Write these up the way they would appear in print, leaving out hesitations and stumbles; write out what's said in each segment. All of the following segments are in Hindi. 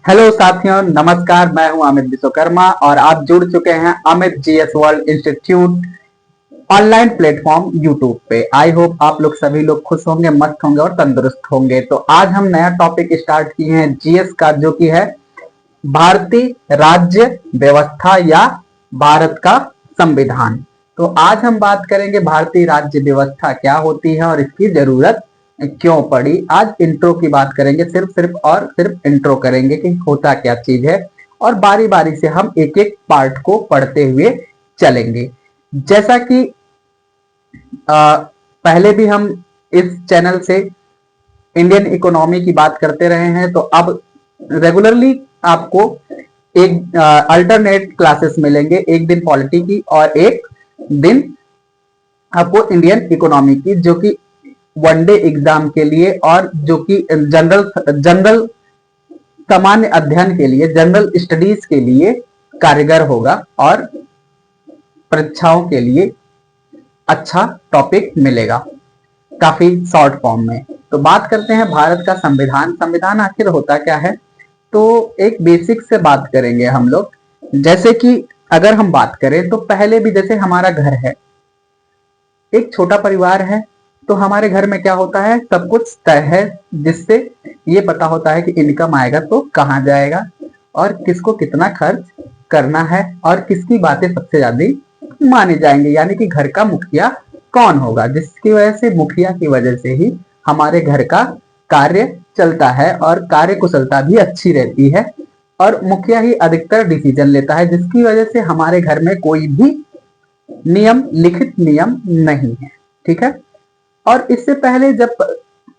हेलो साथियों, नमस्कार। मैं हूं अमित विश्वकर्मा और आप जुड़ चुके हैं Amit GS world institute online platform YouTube पे। आई होप आप लोग सभी लोग खुश होंगे, मस्त होंगे और तंदुरुस्त होंगे। तो आज हम नया टॉपिक स्टार्ट किए हैं जीएस का, जो कि है भारतीय राज्य व्यवस्था या भारत का संविधान। तो आज हम बात करेंगे भारतीय राज्य व्यवस्था क्या होती है और इसकी जरूरत क्यों पड़ी। आज इंट्रो की बात करेंगे, सिर्फ इंट्रो करेंगे कि होता क्या चीज है, और बारी बारी से हम एक एक पार्ट को पढ़ते हुए चलेंगे। जैसा कि पहले भी हम इस चैनल से इंडियन इकोनॉमी की बात करते रहे हैं, तो अब रेगुलरली आपको एक अल्टरनेट क्लासेस मिलेंगे, एक दिन पॉलिटी की और एक दिन आपको इंडियन इकोनॉमी की, जो कि वनडे एग्जाम के लिए और जो कि जनरल सामान्य अध्ययन के लिए, जनरल स्टडीज के लिए कारगर होगा और परीक्षाओं के लिए अच्छा टॉपिक मिलेगा काफी शॉर्ट फॉर्म में। तो बात करते हैं भारत का संविधान। संविधान आखिर होता क्या है, तो एक बेसिक से बात करेंगे हम लोग। जैसे कि अगर हम बात करें तो पहले भी जैसे हमारा घर है, एक छोटा परिवार है, तो हमारे घर में क्या होता है, सब कुछ तय है, जिससे ये पता होता है कि इनकम आएगा तो कहाँ जाएगा और किसको कितना खर्च करना है और किसकी बातें सबसे ज्यादा माने जाएंगे, यानी कि घर का मुखिया कौन होगा, जिसकी वजह से मुखिया की वजह से ही हमारे घर का कार्य चलता है और कार्य कुशलता भी अच्छी रहती है, और मुखिया ही अधिकतर डिसीजन लेता है, जिसकी वजह से हमारे घर में कोई भी लिखित नियम नहीं है। ठीक है। और इससे पहले जब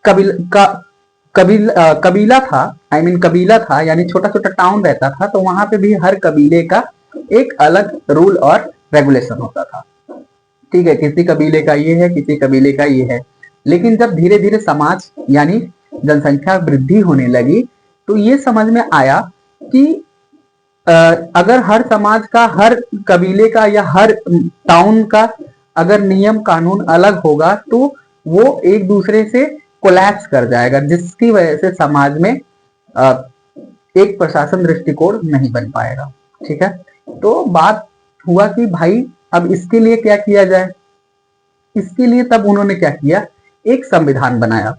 कबीला था, कबीला था, यानी छोटा छोटा टाउन रहता था, तो वहां पे भी हर कबीले का एक अलग रूल और रेगुलेशन होता था। ठीक है, किसी कबीले का ये है, किसी कबीले का ये है। लेकिन जब धीरे धीरे समाज यानी जनसंख्या वृद्धि होने लगी, तो ये समझ में आया कि अगर हर समाज का, हर कबीले का या हर टाउन का अगर नियम कानून अलग होगा, तो वो एक दूसरे से कोलैप्स कर जाएगा, जिसकी वजह से समाज में एक प्रशासन दृष्टिकोण नहीं बन पाएगा। ठीक है। तो बात हुआ कि भाई अब इसके लिए क्या किया जाए। इसके लिए तब उन्होंने क्या किया, एक संविधान बनाया।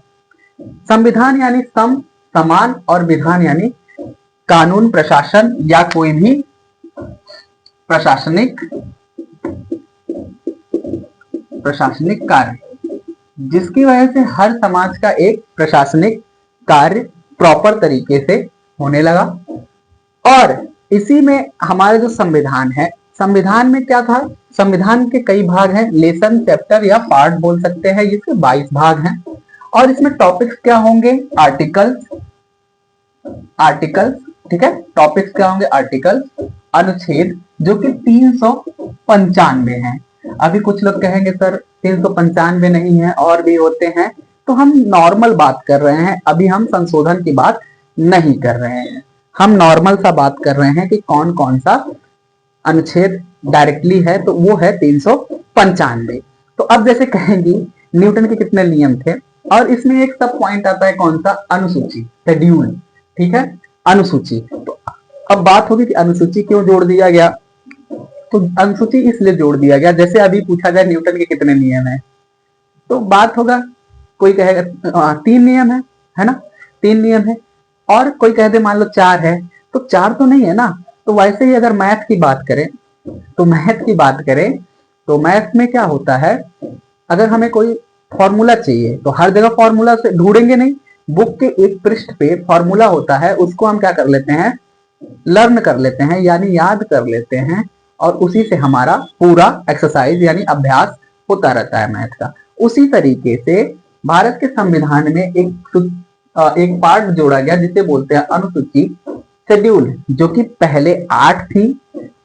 संविधान यानी समान, और विधान यानी कानून, प्रशासन या कोई भी प्रशासनिक कार्य, जिसकी वजह से हर समाज का एक प्रशासनिक कार्य प्रॉपर तरीके से होने लगा। और इसी में हमारा जो संविधान है, संविधान में क्या था, संविधान के कई भाग हैं, लेसन, चैप्टर या पार्ट बोल सकते हैं, इसके 22 भाग हैं। और इसमें टॉपिक्स क्या होंगे, आर्टिकल्स। ठीक है, टॉपिक्स क्या होंगे, आर्टिकल्स, अनुच्छेद, जो कि 395 हैं। अभी कुछ लोग कहेंगे सर 395 नहीं है और भी होते हैं, तो हम नॉर्मल बात कर रहे हैं, अभी हम संशोधन की बात नहीं कर रहे हैं, हम नॉर्मल सा बात कर रहे हैं कि कौन कौन सा अनुच्छेद डायरेक्टली है, तो वो है 395। तो अब जैसे कहेंगी न्यूटन के कितने नियम थे, और इसमें एक सब पॉइंट आता है, कौन सा, अनुसूची, शेड्यूल। ठीक है, अनुसूची। तो अब बात होगी कि अनुसूची क्यों जोड़ दिया गया। तो अनुसूची इसलिए जोड़ दिया गया, जैसे अभी पूछा जाए न्यूटन के कितने नियम है, तो बात होगा, कोई कहेगा 3 नियम है ना, 3 नियम है, और कोई कह दे मान लो 4 है, तो 4 तो नहीं है ना। तो वैसे ही अगर मैथ की बात करें, तो मैथ में क्या होता है, अगर हमें कोई फॉर्मूला चाहिए तो हर जगह फॉर्मूला से ढूंढेंगे नहीं, बुक के एक पृष्ठ पे फॉर्मूला होता है, उसको हम क्या कर लेते हैं, लर्न कर लेते हैं, यानी याद कर लेते हैं, और उसी से हमारा पूरा एक्सरसाइज यानी अभ्यास होता रहता है मैथ का। उसी तरीके से भारत के संविधान में एक पार्ट जोड़ा गया जिसे बोलते हैं अनुसूची, शेड्यूल, जो कि पहले 8 थी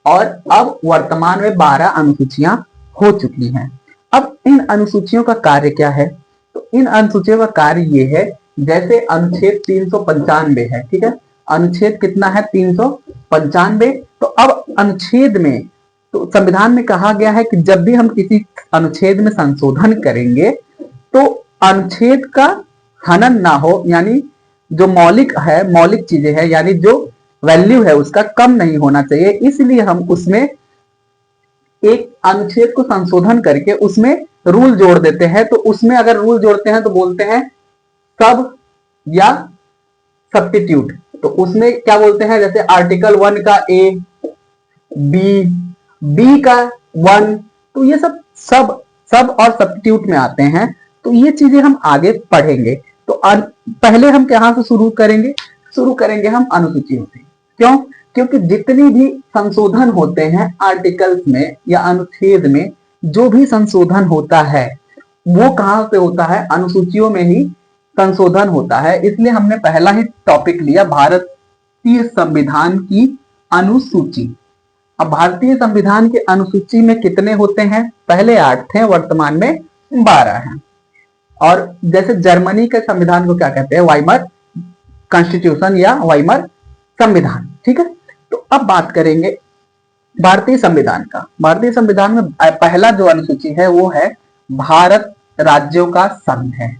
और अब वर्तमान में 12 अनुसूचियां हो चुकी हैं। अब इन अनुसूचियों का कार्य क्या है, तो इन अनुसूचियों का कार्य ये है, जैसे अनुच्छेद 395 है, ठीक है, अनुच्छेद कितना है, 395। तो अब अनुच्छेद में, तो संविधान में कहा गया है कि जब भी हम किसी अनुच्छेद में संशोधन करेंगे, तो अनुच्छेद का हनन ना हो, यानी जो मौलिक है, मौलिक चीजें है, यानी जो वैल्यू है उसका कम नहीं होना चाहिए, इसलिए हम उसमें एक अनुच्छेद को संशोधन करके उसमें रूल जोड़ देते हैं। तो उसमें अगर रूल जोड़ते हैं तो बोलते हैं सब या सब्स्टिट्यूट। तो उसमें क्या बोलते हैं, जैसे आर्टिकल 1 का ए, बी, बी का 1, तो ये सब सब सब और सब्स्टिट्यूट में आते हैं। तो ये चीजें हम आगे पढ़ेंगे। तो पहले हम कहां से शुरू करेंगे, शुरू करेंगे हम अनुसूचियों से। क्यों? क्योंकि जितनी भी संशोधन होते हैं आर्टिकल्स में या अनुच्छेद में, जो भी संशोधन होता है वो कहां से होता है, अनुसूचियों में ही संशोधन होता है। इसलिए हमने पहला ही टॉपिक लिया, भारतीय संविधान की अनुसूची। अब भारतीय संविधान के अनुसूची में कितने होते हैं, पहले 8 थे, वर्तमान में 12 हैं। और जैसे जर्मनी के संविधान को क्या कहते हैं, वाइमर कॉन्स्टिट्यूशन या वाइमर संविधान। ठीक है, तो अब बात करेंगे भारतीय संविधान का। भारतीय संविधान में पहला जो अनुसूची है वो है भारत राज्यों का संघ है,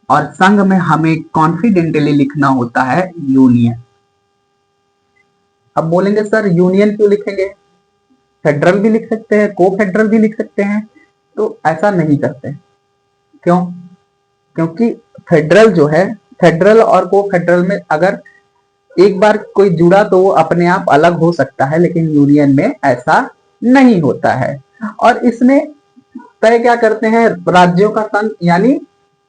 और संघ में हमें कॉन्फिडेंटली लिखना होता है यूनियन। अब बोलेंगे सर यूनियन क्यों लिखेंगे, फेडरल भी लिख सकते हैं, को फेडरल भी लिख सकते हैं। तो ऐसा नहीं करते। क्यों? क्योंकि फेडरल जो है, फेडरल और को फेडरल में अगर एक बार कोई जुड़ा तो वो अपने आप अलग हो सकता है, लेकिन यूनियन में ऐसा नहीं होता है। और इसमें तय क्या करते हैं, राज्यों का संघ, यानी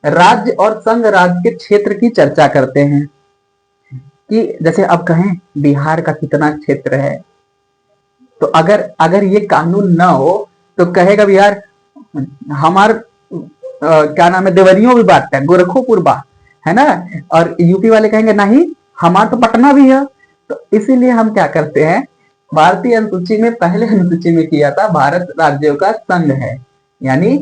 राज्य और संघ राज्य के क्षेत्र की चर्चा करते हैं। कि जैसे अब कहें बिहार का कितना क्षेत्र है, तो अगर ये कानून ना हो तो कहेगा बिहार हमार क्या नाम है, देवरियों भी बात है, गोरखपुर बात है ना, और यूपी वाले कहेंगे नहीं हमारा तो पटना भी है। तो इसीलिए हम क्या करते हैं, भारतीय अनुसूची में पहले अनुसूची में किया था भारत राज्यों का संघ है, यानी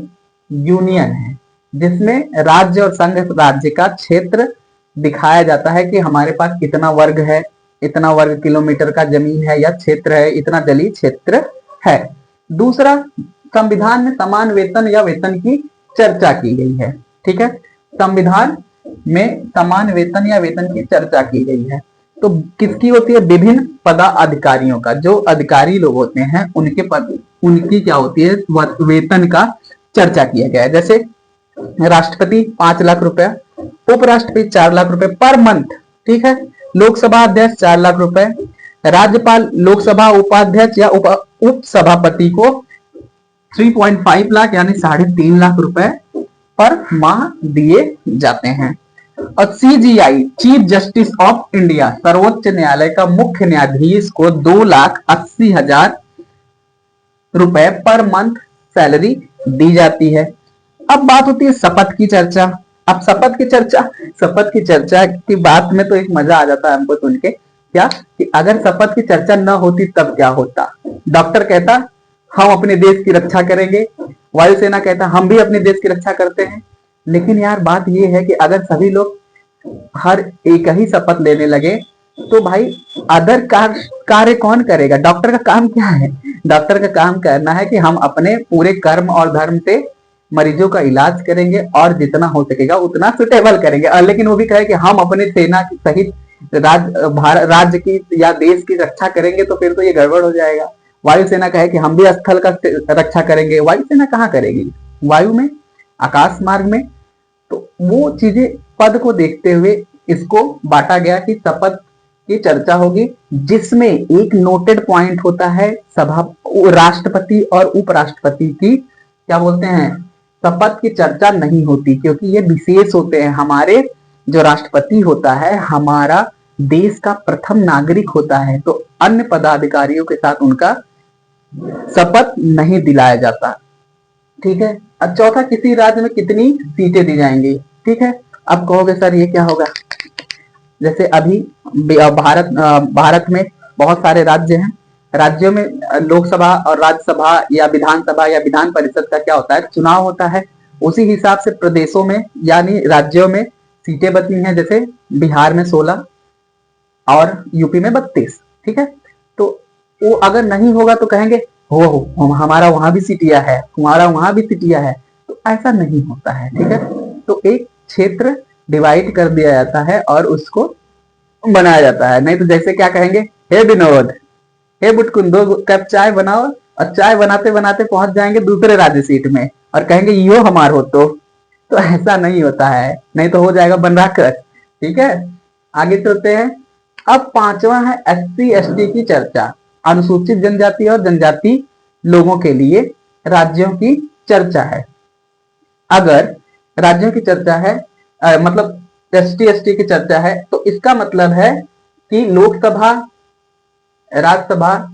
यूनियन है, जिसमें राज्य और संघ राज्य का क्षेत्र दिखाया जाता है कि हमारे पास इतना वर्ग है, इतना वर्ग किलोमीटर का जमीन है या क्षेत्र है, इतना जलीय क्षेत्र है। दूसरा, संविधान में समान वेतन या वेतन की चर्चा की गई है। ठीक है, संविधान में समान वेतन या वेतन की चर्चा की गई है। तो किसकी होती है, विभिन्न पदाधिकारियों का, जो अधिकारी लोग होते हैं उनके पद, उनकी क्या होती है, वेतन का चर्चा किया गया है। जैसे राष्ट्रपति 5 लाख रुपए, उपराष्ट्रपति 4 लाख रुपए पर मंथ। ठीक है, लोकसभा अध्यक्ष 4 लाख रुपए, राज्यपाल लोकसभा उपाध्यक्ष या उप सभापति को 3.5 लाख यानी 3.5 लाख रुपए पर माह दिए जाते हैं। और CGI chief justice of India, सर्वोच्च न्यायालय का मुख्य न्यायाधीश को 2,80,000 रुपए पर मंथ सैलरी दी जाती है। अब बात होती है शपथ की चर्चा। अब शपथ की चर्चा की बात में तो एक मजा आ जाता है हमको सुन के, क्या कि अगर शपथ की चर्चा न होती तब क्या होता। डॉक्टर कहता हम अपने देश की रक्षा करेंगे, वायुसेना कहता हम भी अपने देश की रक्षा करते हैं। लेकिन यार बात यह है कि अगर सभी लोग हर एक ही शपथ लेने लगे तो भाई अदर कार्य कौन करेगा। डॉक्टर का काम क्या है, डॉक्टर का काम करना है कि हम अपने पूरे कर्म और धर्म से मरीजों का इलाज करेंगे और जितना हो सकेगा उतना सुटेबल करेंगे। लेकिन वो भी कहे कि हम अपने सेना की सहित राज्य की या देश की रक्षा करेंगे, तो फिर तो ये गड़बड़ हो जाएगा। वायुसेना कहे कि हम भी स्थल का रक्षा करेंगे, वायुसेना कहाँ करेगी, वायु में, आकाश मार्ग में। तो वो चीजें पद को देखते हुए इसको बांटा गया कि शपथ की चर्चा होगी, जिसमें एक नोटेड पॉइंट होता है, सभा राष्ट्रपति और उपराष्ट्रपति की क्या बोलते हैं, शपथ की चर्चा नहीं होती, क्योंकि ये विशेष होते हैं। हमारे जो राष्ट्रपति होता है हमारा देश का प्रथम नागरिक होता है, तो अन्य पदाधिकारियों के साथ उनका शपथ नहीं दिलाया जाता। ठीक है। अब चौथा, किसी राज्य में कितनी सीटें दी जाएंगी। ठीक है, अब कहोगे सर ये क्या होगा, जैसे अभी भारत में बहुत सारे राज्य हैं, राज्यों में लोकसभा और राज्यसभा या विधानसभा या विधान परिषद का क्या होता है, चुनाव होता है। उसी हिसाब से प्रदेशों में यानी राज्यों में सीटें बची हैं, जैसे बिहार में 16 और यूपी में 32। ठीक है, तो वो अगर नहीं होगा तो कहेंगे हो हमारा वहां भी सीटिया है, तुम्हारा वहां भी सीटिया है। तो ऐसा नहीं होता है, ठीक है। तो एक क्षेत्र डिवाइड कर दिया जाता है और उसको बनाया जाता है। नहीं तो जैसे क्या कहेंगे, हे विनोद, हे बुटकुन, 2 कप चाय बनाओ, और चाय बनाते बनाते पहुंच जाएंगे दूसरे राज्य सीट में और कहेंगे यो हमार हो। तो ऐसा नहीं होता है, नहीं तो हो जाएगा बनराकर, ठीक है। आगे चलते हैं। अब पांचवा है SC ST की चर्चा, अनुसूचित जनजाति और जनजाति लोगों के लिए राज्यों की चर्चा है। अगर राज्यों की चर्चा है, मतलब ST ST की चर्चा है, तो इसका मतलब है कि लोकसभा, राज्यसभा,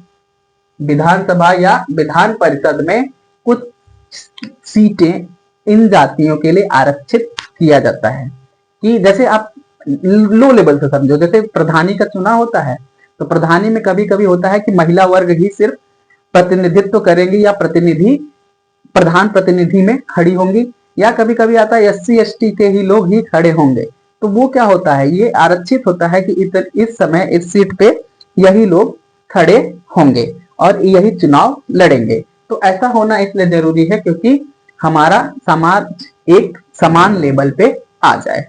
विधानसभा या विधान परिषद में कुछ सीटें इन जातियों के लिए आरक्षित किया जाता है। कि जैसे आप लो लेवल से समझो, जैसे प्रधानी का चुनाव होता है, तो प्रधानी में कभी कभी होता है कि महिला वर्ग ही सिर्फ प्रतिनिधित्व करेंगी या प्रतिनिधि, प्रधान प्रतिनिधि में खड़ी होंगी, या कभी कभी आता है SC ST के ही लोग ही खड़े होंगे। तो वो क्या होता है, ये आरक्षित होता है कि इस समय इस सीट पे यही लोग खड़े होंगे और यही चुनाव लड़ेंगे। तो ऐसा होना इसलिए जरूरी है क्योंकि हमारा समाज एक समान लेवल पे आ जाए।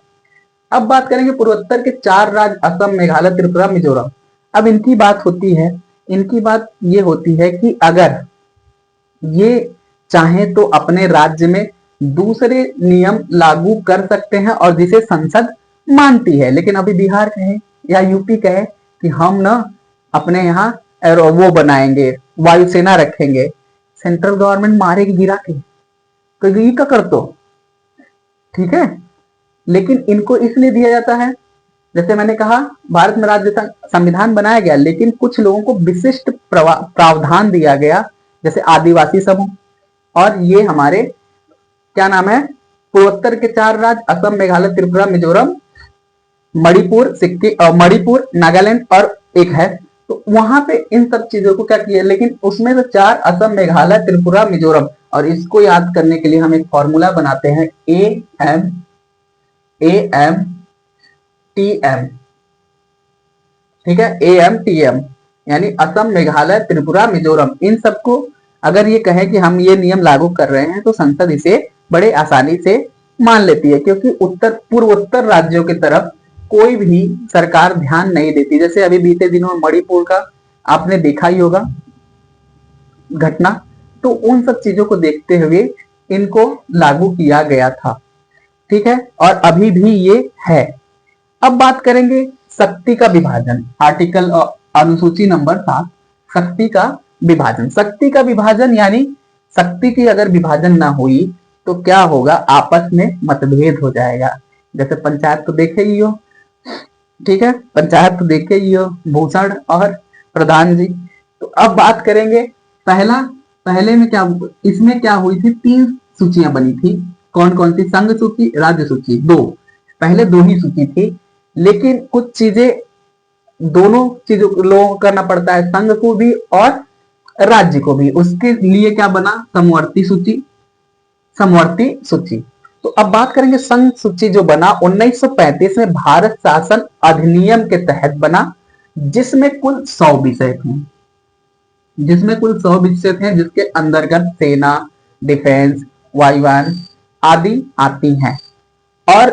अब बात करेंगे पूर्वोत्तर के 4 राज्य, असम, मेघालय, त्रिपुरा, मिजोरम। अब इनकी बात होती है, इनकी बात ये होती है कि अगर ये चाहे तो अपने राज्य में दूसरे नियम लागू कर सकते हैं और जिसे संसद मानती है। लेकिन अभी बिहार कहे या यूपी कहे कि हम ना अपने यहाँ वो बनाएंगे, वायुसेना रखेंगे, सेंट्रल गवर्नमेंट मारेगी गिरा के, तो ये क्या कर दो, ठीक है। लेकिन इनको इसलिए दिया जाता है, जैसे मैंने कहा भारत में राज्य संविधान बनाया गया, लेकिन कुछ लोगों को विशिष्ट प्रावधान दिया गया, जैसे आदिवासी समूह, और ये हमारे क्या नाम है, पूर्वोत्तर के 4 राज्य, असम, मेघालय, त्रिपुरा, मिजोरम, मणिपुर, सिक्किम, मणिपुर, नागालैंड और एक है। तो वहां पे इन सब चीजों को क्या किया, लेकिन उसमें से 4 असम, मेघालय, त्रिपुरा, मिजोरम, और इसको याद करने के लिए हम एक फॉर्मूला बनाते हैं, AMTM, ठीक है, AMTM, यानी असम, मेघालय, त्रिपुरा, मिजोरम, इन सबको अगर ये कहे कि हम ये नियम लागू कर रहे हैं तो संसद इसे बड़े आसानी से मान लेती है, क्योंकि पूर्वोत्तर राज्यों की तरफ कोई भी सरकार ध्यान नहीं देती। जैसे अभी बीते दिनों में मणिपुर का आपने देखा ही होगा घटना, तो उन सब चीजों को देखते हुए इनको लागू किया गया था, ठीक है, और अभी भी ये है। अब बात करेंगे शक्ति का विभाजन, आर्टिकल अनुसूची नंबर 7, शक्ति का विभाजन। शक्ति का विभाजन यानी शक्ति की अगर विभाजन ना हुई तो क्या होगा, आपस में मतभेद हो जाएगा। जैसे पंचायत तो देखे ही हो, ठीक है, पंचायत तो देखे ही हो, भूषण और प्रधान जी। तो अब बात करेंगे पहले में क्या, इसमें क्या हुई थी, 3 सूचियां बनी थी। कौन कौन सी, संघ सूची, राज्य सूची, 2, पहले 2 ही सूची थी। लेकिन कुछ चीजें, दोनों चीजों को लोगों को करना पड़ता है, संघ को भी और राज्य को भी। उसके लिए क्या बना, समवर्ती सूची, समवर्ती सूची। तो अब बात करेंगे संघ सूची जो बना 1935 में भारत शासन अधिनियम के तहत बना, जिसमें कुल 100 विषय थे, जिसमें कुल 100 विषय थे, जिसके अंतर्गत सेना, डिफेंस, वायुयान आदि आती हैं। और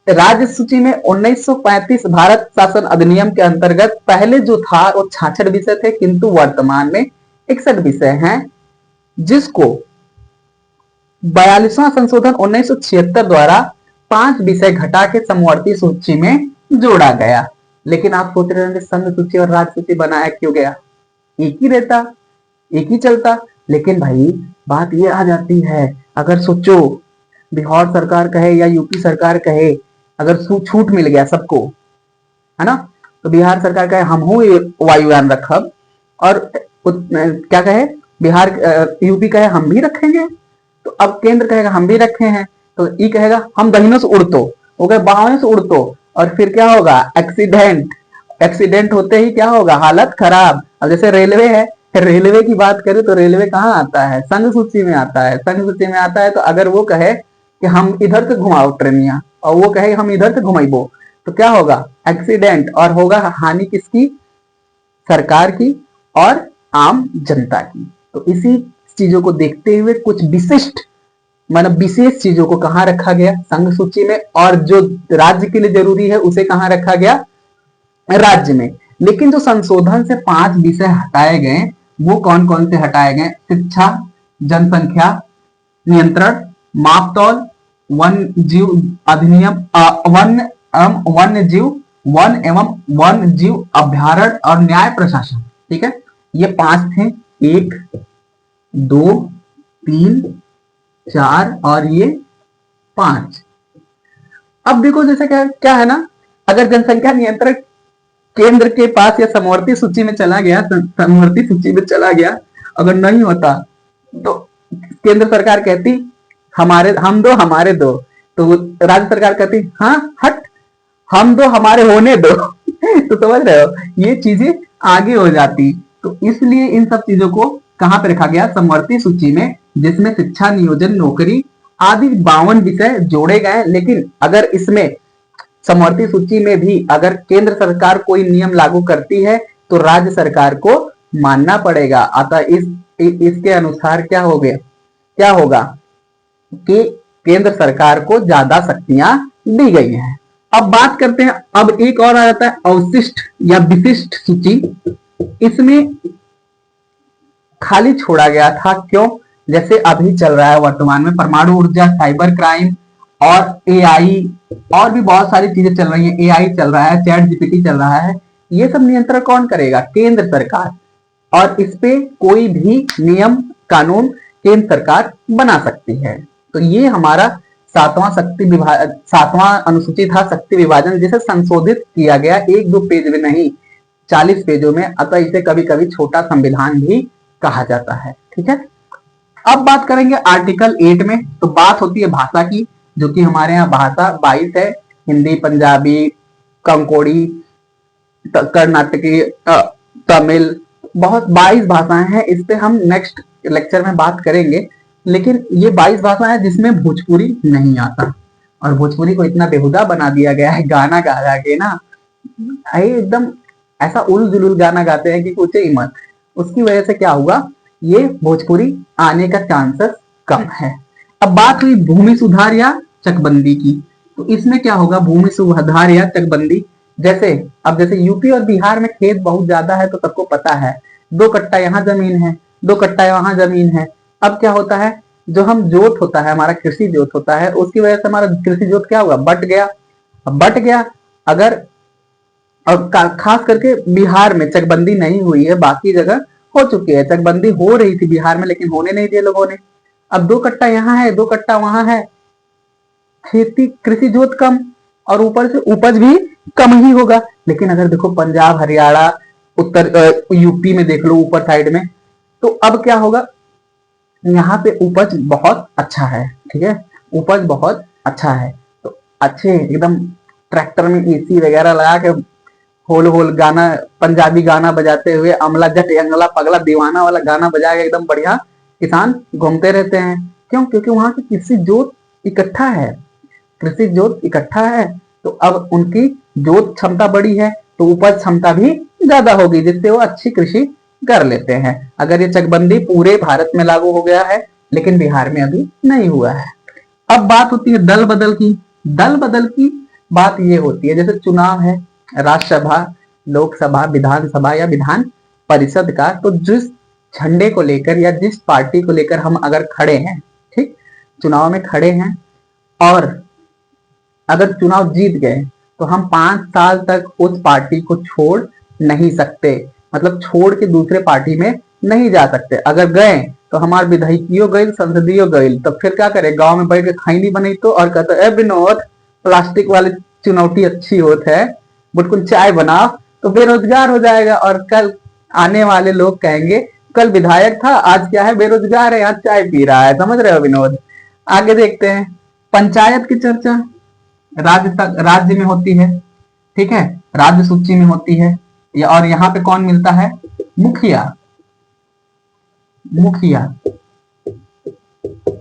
राज्य सूची में 1935 भारत शासन अधिनियम के अंतर्गत पहले जो था वो 66 विषय थे, किंतु वर्तमान में 61 विषय हैं, जिसको 42वां संशोधन 1976 द्वारा 5 विषय घटा के समवर्ती सूची में जोड़ा गया। लेकिन आप सोच रहे होंगे संघ सूची और राज्य सूची बनाया क्यों गया, एक ही रहता, एक ही चलता। लेकिन भाई बात ये आ जाती है, अगर सोचो बिहार सरकार कहे या यूपी सरकार कहे, अगर छूट मिल गया सबको, है ना, तो बिहार सरकार कहे हम हो वायुयान रखब, और क्या कहे बिहार, यूपी कहे हम भी रखेंगे, तो अब केंद्र कहेगा हम भी रखे हैं, तो ई कहेगा हम दहिनों से उड़तो, वो कहे बाहों से उड़तो, और फिर क्या होगा, एक्सीडेंट होते ही क्या होगा, हालत खराब। अब जैसे रेलवे है, रेलवे की बात करें तो रेलवे कहाँ आता है, संघ सूची में आता है, संघ सूची में आता है। तो अगर वो कहे कि हम इधर से घुमाओ ट्रेनिया, और वो कहे हम इधर से घुमाइबो, तो क्या होगा, एक्सीडेंट, और होगा हानि किसकी, सरकार की और आम जनता की। तो इसी चीजों को देखते हुए कुछ विशिष्ट मतलब विशेष चीजों को कहाँ रखा गया, संघ सूची में, और जो राज्य के लिए जरूरी है उसे कहाँ रखा गया, राज्य में। लेकिन जो संशोधन से 5 विषय हटाए गए वो कौन कौन से हटाए गए, शिक्षा, जनसंख्या नियंत्रण, मापतौल, वन जीव अधिनियम, वन एवं वन जीव अभ्यारण्य और न्याय प्रशासन। ठीक है, ये 5 थे, 1 2 3 4 और ये 5। अब देखो जैसे क्या क्या है ना, अगर जनसंख्या नियंत्रण केंद्र के पास या समवर्ती सूची में चला गया, समवर्ती सूची में चला गया, अगर नहीं होता तो केंद्र सरकार कहती हमारे हम दो हमारे दो, तो राज्य सरकार कहती हाँ हट हम दो हमारे होने दो। तो समझ रहे हो, ये चीजें आगे हो जाती। तो इसलिए इन सब चीजों को कहां पे रखा गया, समवर्ती सूची में, जिसमें शिक्षा, नियोजन, नौकरी आदि 52 विषय जोड़े गए। लेकिन अगर इसमें समवर्ती सूची में भी अगर केंद्र सरकार कोई नियम लागू करती है तो राज्य सरकार को मानना पड़ेगा। अतः इसके अनुसार क्या हो गया, क्या होगा कि केंद्र सरकार को ज्यादा शक्तियां दी गई हैं। अब बात करते हैं, अब एक और आ जाता है अवशिष्ट या विशिष्ट सूची। इसमें खाली छोड़ा गया था, क्यों, जैसे अभी चल रहा है वर्तमान में परमाणु ऊर्जा, साइबर क्राइम और एआई और भी बहुत सारी चीजें चल रही हैं। एआई चल रहा है, चैट जीपीटी चल रहा है, ये सब नियंत्रण कौन करेगा, केंद्र सरकार। और इस पे कोई भी नियम कानून केंद्र सरकार बना सकती है। तो ये हमारा 7वां अनुसूची था, शक्ति विभाजन, जिसे संशोधित किया गया 1-2 पेज में नहीं 40 पेजों में। अतः इसे कभी कभी छोटा संविधान भी कहा जाता है। ठीक है, अब बात करेंगे आर्टिकल 8 में। तो बात होती है भाषा की, जो कि हमारे यहाँ भाषा 22 है, हिंदी, पंजाबी, कंकोड़ी, कर्नाटकी, तमिल, बहुत 22 भाषाएं हैं। इस पे हम नेक्स्ट लेक्चर में बात करेंगे। लेकिन ये 22 भाषाएं जिसमें भोजपुरी नहीं आता, और भोजपुरी को इतना बेहुदा बना दिया गया है गाना गा गा के ना, एकदम ऐसा उल जुलूल गाना गाते हैं कि पूछे ही मत। उसकी वजह से क्या हुआ, ये भोजपुरी आने का चांसेस कम है। अब बात हुई भूमि सुधार या चकबंदी की, तो इसमें क्या होगा, भूमि सुधार या चकबंदी, जैसे अब जैसे यूपी और बिहार में खेत बहुत ज्यादा है, तो सबको पता है 2 कट्टा यहाँ जमीन है, 2 कट्टा वहां जमीन है। अब क्या होता है, जो हम जोत होता है, हमारा कृषि जोत होता है, उसकी वजह से हमारा कृषि जोत क्या हुआ, बट गया। अब बट गया, अगर और खास करके बिहार में चकबंदी नहीं हुई है, बाकी जगह हो चुकी है। चकबंदी हो रही थी बिहार में, लेकिन होने नहीं दिए लोगों ने। अब 2 कट्टा यहाँ है, 2 कट्टा वहां है, खेती कृषि जोत कम, और ऊपर से उपज भी कम ही होगा। लेकिन अगर देखो पंजाब, हरियाणा, उत्तर यूपी में देख लो ऊपर साइड में, तो अब क्या होगा, यहाँ पे उपज बहुत अच्छा है। ठीक है, उपज बहुत अच्छा है, तो अच्छे एकदम ट्रैक्टर में एसी वगैरह लगा के होल होल गाना, पंजाबी गाना बजाते हुए, अमला जट अंगला पगला दीवाना वाला गाना बजा के एकदम बढ़िया किसान घूमते रहते हैं। क्यों, क्योंकि वहां की कृषि जोत इकट्ठा है, कृषि जोत इकट्ठा है। तो अब उनकी जोत क्षमता बड़ी है, तो उपज क्षमता भी ज्यादा होगी, जिससे वो अच्छी कृषि कर लेते हैं। अगर ये चकबंदी पूरे भारत में लागू हो गया है, लेकिन बिहार में अभी नहीं हुआ है। अब बात होती है दल बदल की। दल बदल की बात ये होती है, जैसे चुनाव है राज्यसभा, लोकसभा, विधानसभा या विधान परिषद का, तो जिस झंडे को लेकर या जिस पार्टी को लेकर हम अगर खड़े हैं, ठीक, चुनाव में खड़े हैं, और अगर चुनाव जीत गए तो हम 5 साल तक उस पार्टी को छोड़ नहीं सकते, मतलब छोड़ के दूसरे पार्टी में नहीं जा सकते। अगर गए तो हमारे विधायकियों गई, संसदीय गई, तो फिर क्या करे, गांव में बैठ के खैनी बनी तो, और कहते ए विनोद प्लास्टिक वाली चुनौती अच्छी होती है, बुटकुन चाय बनाओ, तो बेरोजगार हो जाएगा। और कल आने वाले लोग कहेंगे कल विधायक था, आज क्या है, बेरोजगार है, आज चाय पी रहा है। समझ रहे हो विनोद। आगे देखते हैं, पंचायत की चर्चा राज्य में होती है। ठीक है, राज्य सूची में होती है, और यहाँ पे कौन मिलता है, मुखिया। मुखिया,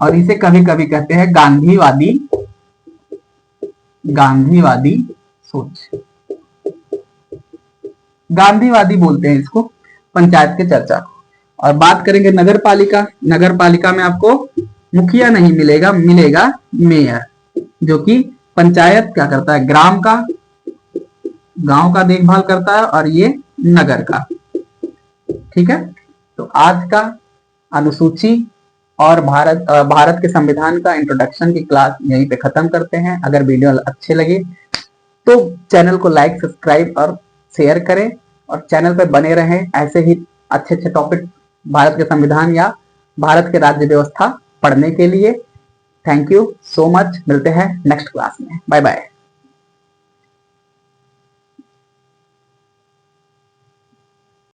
और इसे कभी कभी कहते हैं गांधीवादी, गांधीवादी सोच, गांधीवादी बोलते हैं इसको, पंचायत की चर्चा को। और बात करेंगे नगर पालिका। नगर पालिका में आपको मुखिया नहीं मिलेगा, मिलेगा मेयर, जो कि पंचायत क्या करता है, ग्राम का, गांव का देखभाल करता है, और ये नगर का। ठीक है, तो आज का अनुसूची और भारत के संविधान का इंट्रोडक्शन की क्लास यहीं पे खत्म करते हैं। अगर वीडियो अच्छे लगे तो चैनल को लाइक, सब्सक्राइब और शेयर करें, और चैनल पर बने रहें ऐसे ही अच्छे अच्छे टॉपिक भारत के संविधान या भारत के राज्य व्यवस्था पढ़ने के लिए। थैंक यू सो मच, मिलते हैं नेक्स्ट क्लास में, बाय बाय।